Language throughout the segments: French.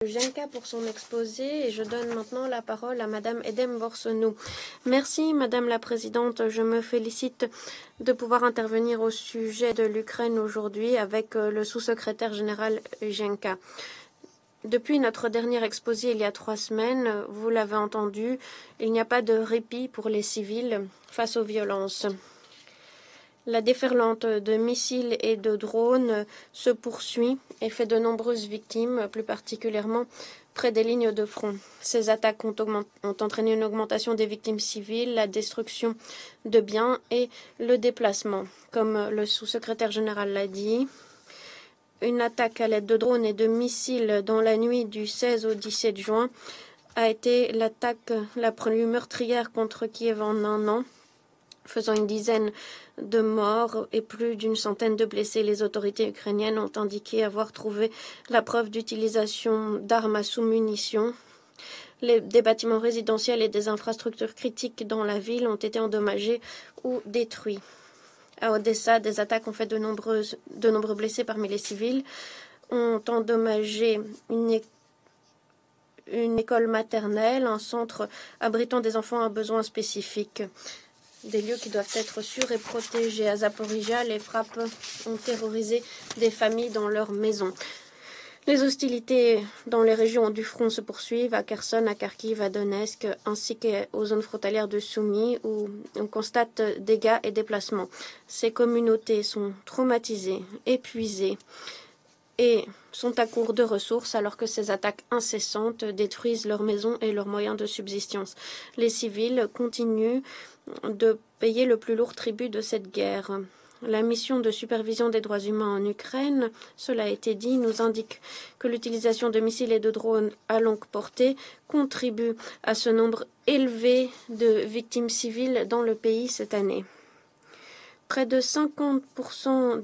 Jenka pour son exposé et je donne maintenant la parole à Madame Edem Borsenou. Merci Madame la Présidente, je me félicite de pouvoir intervenir au sujet de l'Ukraine aujourd'hui avec le sous-secrétaire général Jenka. Depuis notre dernier exposé il y a 3 semaines, vous l'avez entendu, il n'y a pas de répit pour les civils face aux violences. La déferlante de missiles et de drones se poursuit et fait de nombreuses victimes, plus particulièrement près des lignes de front. Ces attaques ont entraîné une augmentation des victimes civiles, la destruction de biens et le déplacement. Comme le sous-secrétaire général l'a dit, une attaque à l'aide de drones et de missiles dans la nuit du 16 au 17 juin a été l'attaque la plus meurtrière contre Kiev en un an, faisant une dizaine de morts et plus d'une centaine de blessés. Les autorités ukrainiennes ont indiqué avoir trouvé la preuve d'utilisation d'armes à sous-munitions. Des bâtiments résidentiels et des infrastructures critiques dans la ville ont été endommagés ou détruits. À Odessa, des attaques ont fait de nombreux blessés parmi les civils, ont endommagé une école maternelle, un centre abritant des enfants à besoins spécifiques. Des lieux qui doivent être sûrs et protégés. À Zaporizhia, les frappes ont terrorisé des familles dans leurs maisons. Les hostilités dans les régions du front se poursuivent, à Kherson, à Kharkiv, à Donetsk, ainsi qu'aux zones frontalières de Soumy, où on constate dégâts et déplacements. Ces communautés sont traumatisées, épuisées et sont à court de ressources alors que ces attaques incessantes détruisent leurs maisons et leurs moyens de subsistance. Les civils continuent de payer le plus lourd tribut de cette guerre. La mission de supervision des droits humains en Ukraine, cela a été dit, nous indique que l'utilisation de missiles et de drones à longue portée contribue à ce nombre élevé de victimes civiles dans le pays cette année. Près de 50%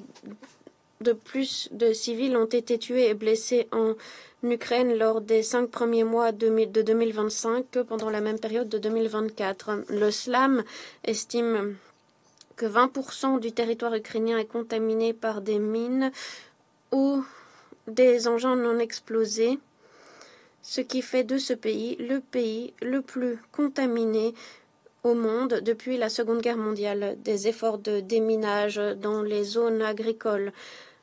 de plus de civils ont été tués et blessés en Ukraine lors des 5 premiers mois de 2025 que pendant la même période de 2024. Le SLAM estime que 20% du territoire ukrainien est contaminé par des mines ou des engins non explosés, ce qui fait de ce pays le plus contaminé au monde depuis la Seconde Guerre mondiale. Des efforts de déminage dans les zones agricoles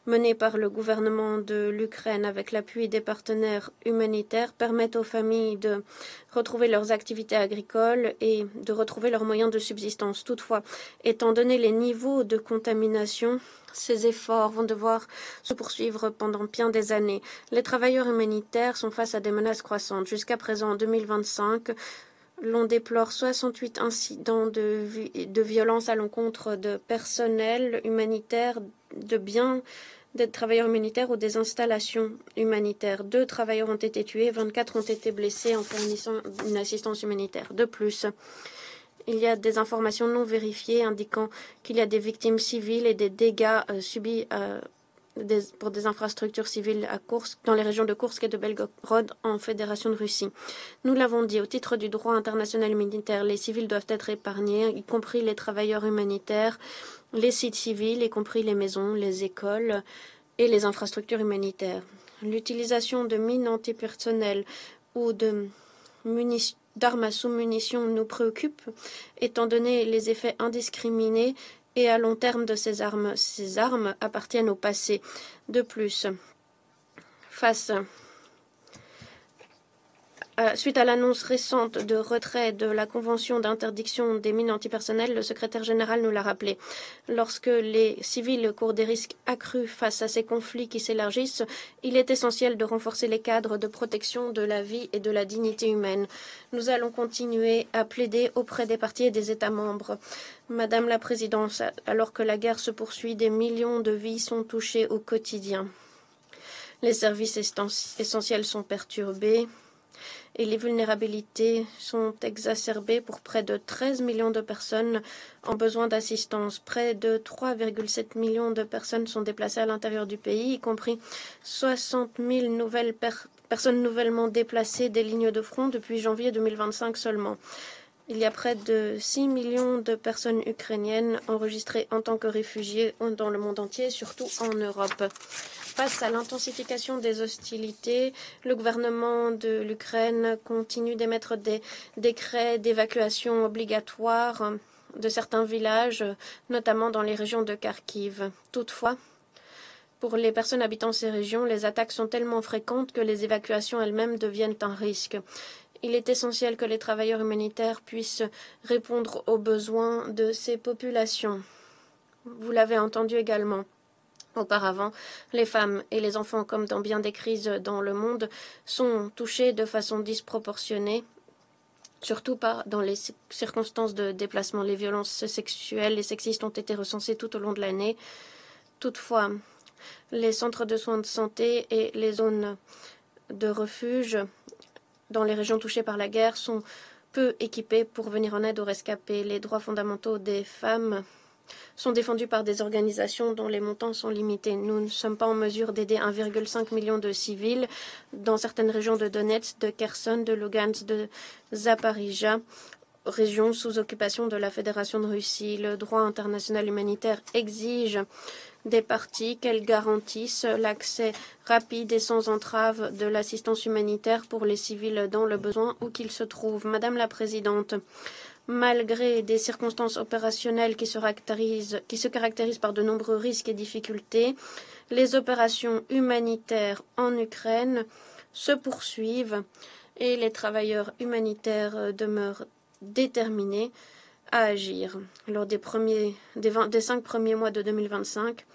menés par le gouvernement de l'Ukraine avec l'appui des partenaires humanitaires permettent aux familles de retrouver leurs activités agricoles et de retrouver leurs moyens de subsistance. Toutefois, étant donné les niveaux de contamination, ces efforts vont devoir se poursuivre pendant bien des années. Les travailleurs humanitaires sont face à des menaces croissantes. Jusqu'à présent, en 2025, l'on déplore 68 incidents de violence à l'encontre de personnel humanitaire, de biens des travailleurs humanitaires ou des installations humanitaires. 2 travailleurs ont été tués, 24 ont été blessés en fournissant une assistance humanitaire. De plus, il y a des informations non vérifiées indiquant qu'il y a des victimes civiles et des dégâts subis pour des infrastructures civiles à Koursk, dans les régions de Koursk et de Belgorod en Fédération de Russie. Nous l'avons dit, au titre du droit international humanitaire, les civils doivent être épargnés, y compris les travailleurs humanitaires, les sites civils, y compris les maisons, les écoles et les infrastructures humanitaires. L'utilisation de mines antipersonnelles ou d'armes à sous-munitions nous préoccupe, étant donné les effets indiscriminés et à long terme de ces armes. Ces armes appartiennent au passé. De plus, suite à l'annonce récente de retrait de la Convention d'interdiction des mines antipersonnelles, le secrétaire général nous l'a rappelé. Lorsque les civils courent des risques accrus face à ces conflits qui s'élargissent, il est essentiel de renforcer les cadres de protection de la vie et de la dignité humaine. Nous allons continuer à plaider auprès des parties et des États membres. Madame la Présidente, alors que la guerre se poursuit, des millions de vies sont touchées au quotidien. Les services essentiels sont perturbés et les vulnérabilités sont exacerbées pour près de 13 millions de personnes en besoin d'assistance. Près de 3,7 millions de personnes sont déplacées à l'intérieur du pays, y compris 60 000 nouvelles personnes nouvellement déplacées des lignes de front depuis janvier 2025 seulement. Il y a près de 6 millions de personnes ukrainiennes enregistrées en tant que réfugiés dans le monde entier, surtout en Europe. Face à l'intensification des hostilités, le gouvernement de l'Ukraine continue d'émettre des décrets d'évacuation obligatoires de certains villages, notamment dans les régions de Kharkiv. Toutefois, pour les personnes habitant ces régions, les attaques sont tellement fréquentes que les évacuations elles-mêmes deviennent un risque. Il est essentiel que les travailleurs humanitaires puissent répondre aux besoins de ces populations. Vous l'avez entendu également. Auparavant, les femmes et les enfants, comme dans bien des crises dans le monde, sont touchés de façon disproportionnée, surtout dans les circonstances de déplacement. Les violences sexuelles et sexistes ont été recensées tout au long de l'année. Toutefois, les centres de soins de santé et les zones de refuge dans les régions touchées par la guerre sont peu équipés pour venir en aide aux rescapés. Les droits fondamentaux des femmes sont défendus par des organisations dont les montants sont limités. Nous ne sommes pas en mesure d'aider 1,5 million de civils dans certaines régions de Donetsk, de Kherson, de Lugansk, de Zaporijia, régions sous occupation de la Fédération de Russie. Le droit international humanitaire exige des parties qu'elles garantissent l'accès rapide et sans entrave de l'assistance humanitaire pour les civils dans le besoin où qu'ils se trouvent. Madame la Présidente, malgré des circonstances opérationnelles qui se caractérisent par de nombreux risques et difficultés, les opérations humanitaires en Ukraine se poursuivent et les travailleurs humanitaires demeurent déterminés à agir. Lors des 5 premiers mois de 2025,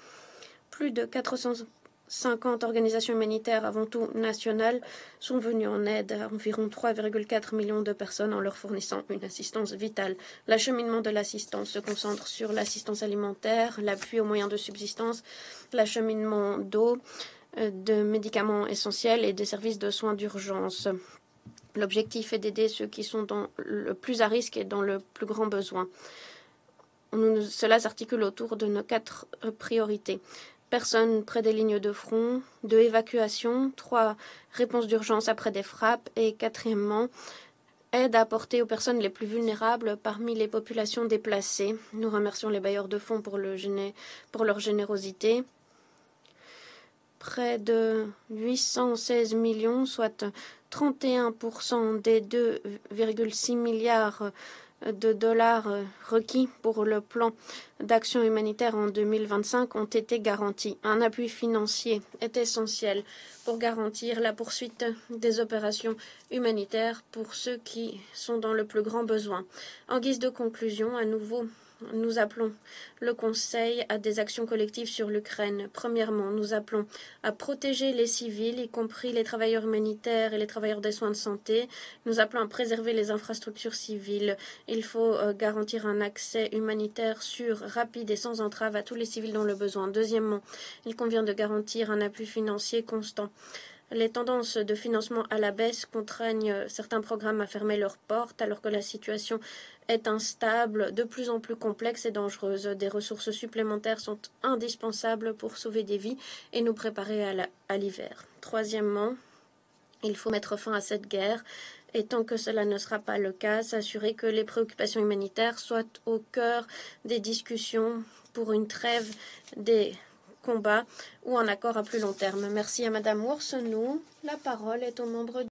plus de 450 organisations humanitaires avant tout nationales sont venues en aide à environ 3,4 millions de personnes en leur fournissant une assistance vitale. L'acheminement de l'assistance se concentre sur l'assistance alimentaire, l'appui aux moyens de subsistance, l'acheminement d'eau, de médicaments essentiels et des services de soins d'urgence. L'objectif est d'aider ceux qui sont dans le plus à risque et dans le plus grand besoin. Cela s'articule autour de nos 4 priorités. Personnes près des lignes de front, 2 évacuations, 3 réponses d'urgence après des frappes et 4e, aide apportée aux personnes les plus vulnérables parmi les populations déplacées. Nous remercions les bailleurs de fonds pour leur générosité. Près de 816 millions, soit 31% des 2,6 milliards de dollars requis pour le plan d'action humanitaire en 2025 ont été garantis. Un appui financier est essentiel pour garantir la poursuite des opérations humanitaires pour ceux qui sont dans le plus grand besoin. En guise de conclusion, à nouveau, nous appelons le Conseil à des actions collectives sur l'Ukraine. Premièrement, nous appelons à protéger les civils, y compris les travailleurs humanitaires et les travailleurs des soins de santé. Nous appelons à préserver les infrastructures civiles. Il faut garantir un accès humanitaire sûr, rapide et sans entrave à tous les civils dans le besoin. Deuxièmement, il convient de garantir un appui financier constant. Les tendances de financement à la baisse contraignent certains programmes à fermer leurs portes alors que la situation est instable, de plus en plus complexe et dangereuse. Des ressources supplémentaires sont indispensables pour sauver des vies et nous préparer à l'hiver. Troisièmement, il faut mettre fin à cette guerre et tant que cela ne sera pas le cas, s'assurer que les préoccupations humanitaires soient au cœur des discussions pour une trêve des combats ou un accord à plus long terme. Merci à Madame Worsenu. La parole est aux membres